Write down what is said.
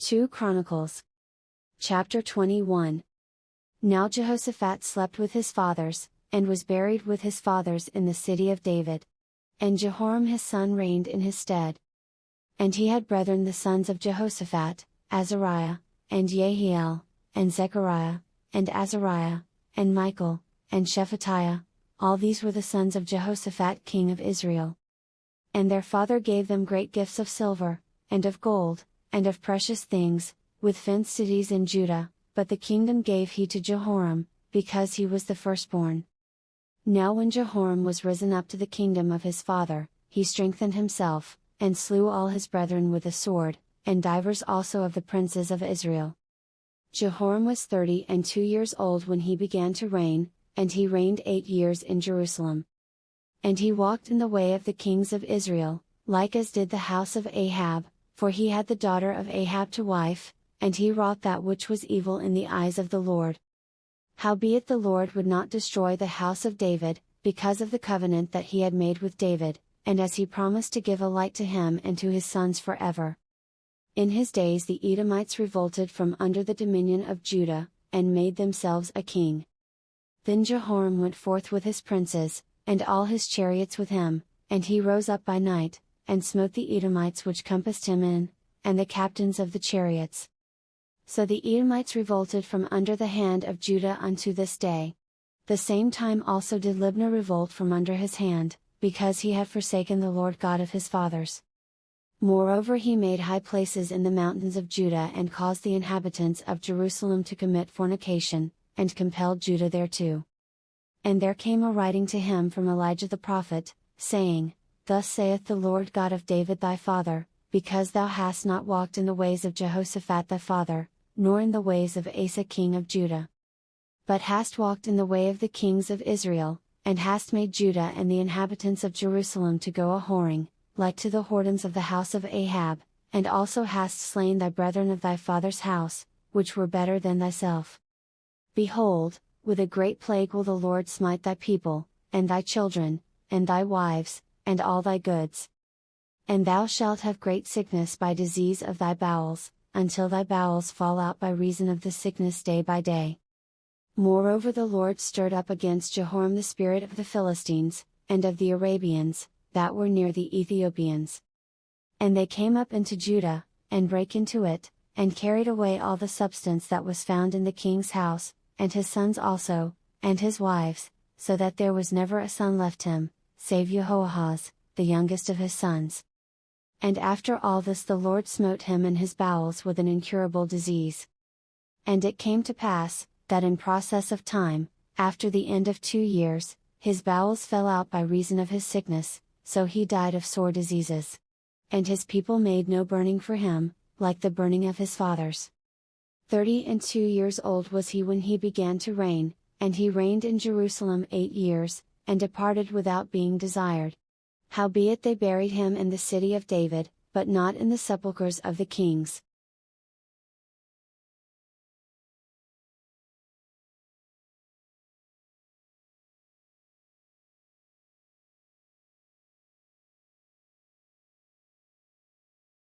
2 Chronicles. Chapter 21. Now Jehoshaphat slept with his fathers, and was buried with his fathers in the city of David. And Jehoram his son reigned in his stead. And he had brethren the sons of Jehoshaphat, Azariah, and Jehiel, and Zechariah, and Azariah, and Michael, and Shephatiah. All these were the sons of Jehoshaphat king of Israel. And their father gave them great gifts of silver, and of gold, and of precious things, with fenced cities in Judah, but the kingdom gave he to Jehoram, because he was the firstborn. Now when Jehoram was risen up to the kingdom of his father, he strengthened himself, and slew all his brethren with a sword, and divers also of the princes of Israel. Jehoram was 32 years old when he began to reign, and he reigned 8 years in Jerusalem. And he walked in the way of the kings of Israel, like as did the house of Ahab, for he had the daughter of Ahab to wife, and he wrought that which was evil in the eyes of the Lord. Howbeit the Lord would not destroy the house of David, because of the covenant that he had made with David, and as he promised to give a light to him and to his sons forever. In his days the Edomites revolted from under the dominion of Judah, and made themselves a king. Then Jehoram went forth with his princes, and all his chariots with him, and he rose up by night, and smote the Edomites which compassed him in, and the captains of the chariots. So the Edomites revolted from under the hand of Judah unto this day. The same time also did Libnah revolt from under his hand, because he had forsaken the Lord God of his fathers. Moreover he made high places in the mountains of Judah and caused the inhabitants of Jerusalem to commit fornication, and compelled Judah thereto. And there came a writing to him from Elijah the prophet, saying, Thus saith the Lord God of David thy father, because thou hast not walked in the ways of Jehoshaphat thy father, nor in the ways of Asa king of Judah, but hast walked in the way of the kings of Israel, and hast made Judah and the inhabitants of Jerusalem to go a whoring, like to the whoredoms of the house of Ahab, and also hast slain thy brethren of thy father's house, which were better than thyself. Behold, with a great plague will the Lord smite thy people, and thy children, and thy wives, and all thy goods. And thou shalt have great sickness by disease of thy bowels, until thy bowels fall out by reason of the sickness day by day. Moreover the Lord stirred up against Jehoram the spirit of the Philistines, and of the Arabians, that were near the Ethiopians. And they came up into Judah, and brake into it, and carried away all the substance that was found in the king's house, and his sons also, and his wives, so that there was never a son left him, save Jehoahaz, the youngest of his sons. And after all this the Lord smote him in his bowels with an incurable disease. And it came to pass, that in process of time, after the end of 2 years, his bowels fell out by reason of his sickness, so he died of sore diseases. And his people made no burning for him, like the burning of his fathers. 32 years old was he when he began to reign, and he reigned in Jerusalem 8 years, and departed without being desired. Howbeit they buried him in the city of David, but not in the sepulchres of the kings.